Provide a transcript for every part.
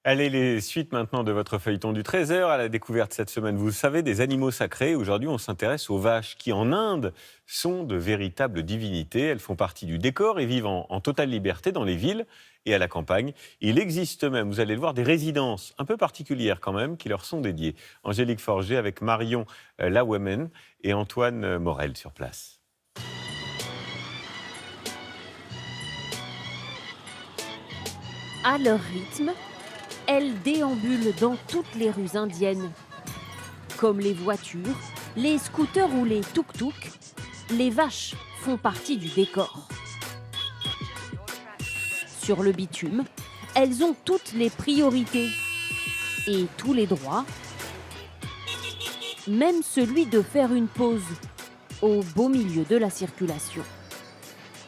Allez, les suites maintenant de votre feuilleton du Trésor à la découverte cette semaine, vous le savez, des animaux sacrés. Aujourd'hui, on s'intéresse aux vaches qui, en Inde, sont de véritables divinités. Elles font partie du décor et vivent en totale liberté dans les villes et à la campagne. Il existe même, vous allez le voir, des résidences un peu particulières quand même qui leur sont dédiées. Angélique Forger avec Marion Lawemen et Antoine Morel sur place. À leur rythme, elles déambulent dans toutes les rues indiennes. Comme les voitures, les scooters ou les tuk-tuk, les vaches font partie du décor. Sur le bitume, elles ont toutes les priorités et tous les droits, même celui de faire une pause au beau milieu de la circulation.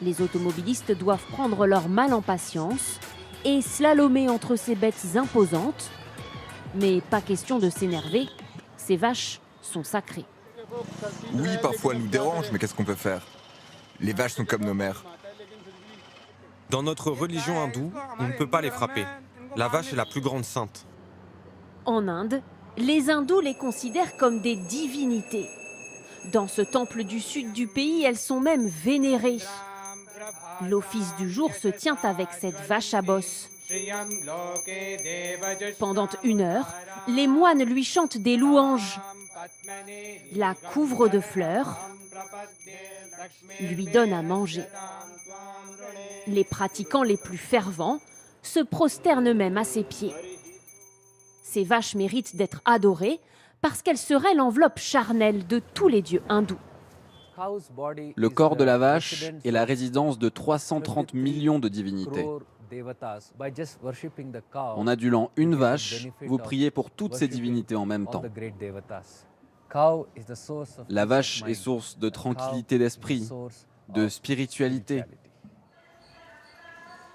Les automobilistes doivent prendre leur mal en patience et slalomer entre ces bêtes imposantes. Mais pas question de s'énerver, ces vaches sont sacrées. Oui, parfois elles nous dérangent, mais qu'est-ce qu'on peut faire? Les vaches sont comme nos mères. Dans notre religion hindoue, on ne peut pas les frapper. La vache est la plus grande sainte. En Inde, les hindous les considèrent comme des divinités. Dans ce temple du sud du pays, elles sont même vénérées. L'office du jour se tient avec cette vache à bosse. Pendant 1 heure, les moines lui chantent des louanges, la couvrent de fleurs, lui donnent à manger. Les pratiquants les plus fervents se prosternent même à ses pieds. Ces vaches méritent d'être adorées parce qu'elles seraient l'enveloppe charnelle de tous les dieux hindous. Le corps de la vache est la résidence de 330 millions de divinités. En adulant une vache, vous priez pour toutes ces divinités en même temps. La vache est source de tranquillité d'esprit, de spiritualité.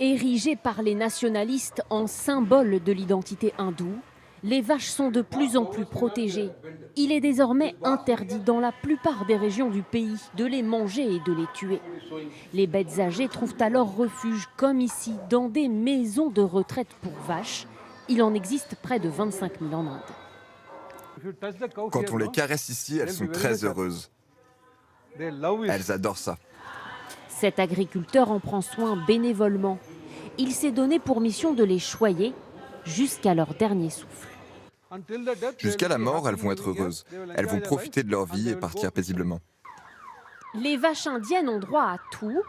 Érigées par les nationalistes en symbole de l'identité hindoue, les vaches sont de plus en plus protégées. Il est désormais interdit dans la plupart des régions du pays de les manger et de les tuer. Les bêtes âgées trouvent alors refuge, comme ici, dans des maisons de retraite pour vaches. Il en existe près de 25 000 en Inde. Quand on les caresse ici, elles sont très heureuses. Elles adorent ça. Cet agriculteur en prend soin bénévolement. Il s'est donné pour mission de les choyer jusqu'à leur dernier souffle. Jusqu'à la mort, elles vont être heureuses. Elles vont profiter de leur vie et partir paisiblement. Les vaches indiennes ont droit à tout,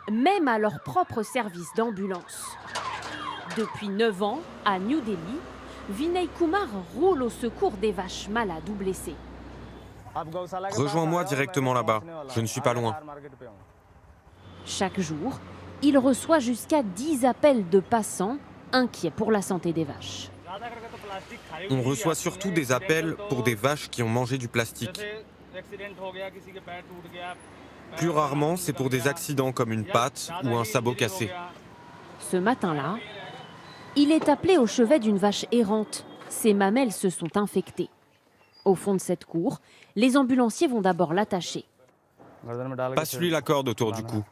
même à leur propre service d'ambulance. Depuis 9 ans, à New Delhi, Vinay Kumar roule au secours des vaches malades ou blessées. Rejoins-moi directement là-bas, je ne suis pas loin. Chaque jour, il reçoit jusqu'à 10 appels de passants inquiets pour la santé des vaches. On reçoit surtout des appels pour des vaches qui ont mangé du plastique. Plus rarement, c'est pour des accidents comme une patte ou un sabot cassé. Ce matin-là, il est appelé au chevet d'une vache errante. Ses mamelles se sont infectées. Au fond de cette cour, les ambulanciers vont d'abord l'attacher. Passe-lui la corde autour du cou.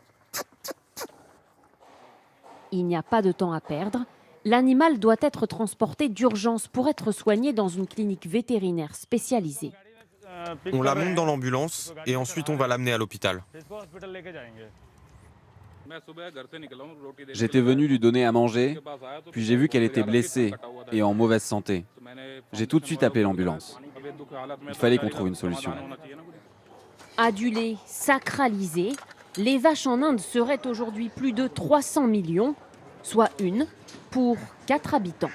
Il n'y a pas de temps à perdre. L'animal doit être transporté d'urgence pour être soigné dans une clinique vétérinaire spécialisée. On la monte dans l'ambulance et ensuite on va l'amener à l'hôpital. J'étais venu lui donner à manger, puis j'ai vu qu'elle était blessée et en mauvaise santé. J'ai tout de suite appelé l'ambulance. Il fallait qu'on trouve une solution. Adulées, sacralisées, les vaches en Inde seraient aujourd'hui plus de 300 millions, soit 1 pour 4 habitants.